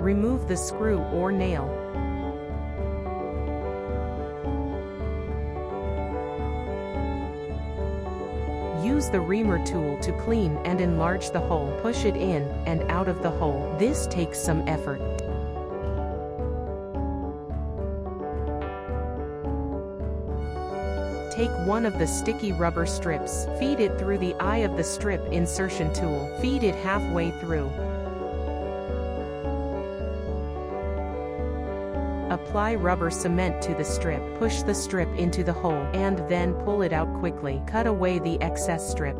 Remove the screw or nail. Use the reamer tool to clean and enlarge the hole. Push it in and out of the hole. This takes some effort. Take one of the sticky rubber strips. Feed it through the eye of the strip insertion tool. Feed it halfway through. Apply rubber cement to the strip. Push the strip into the hole, and then pull it out quickly. Cut away the excess strip.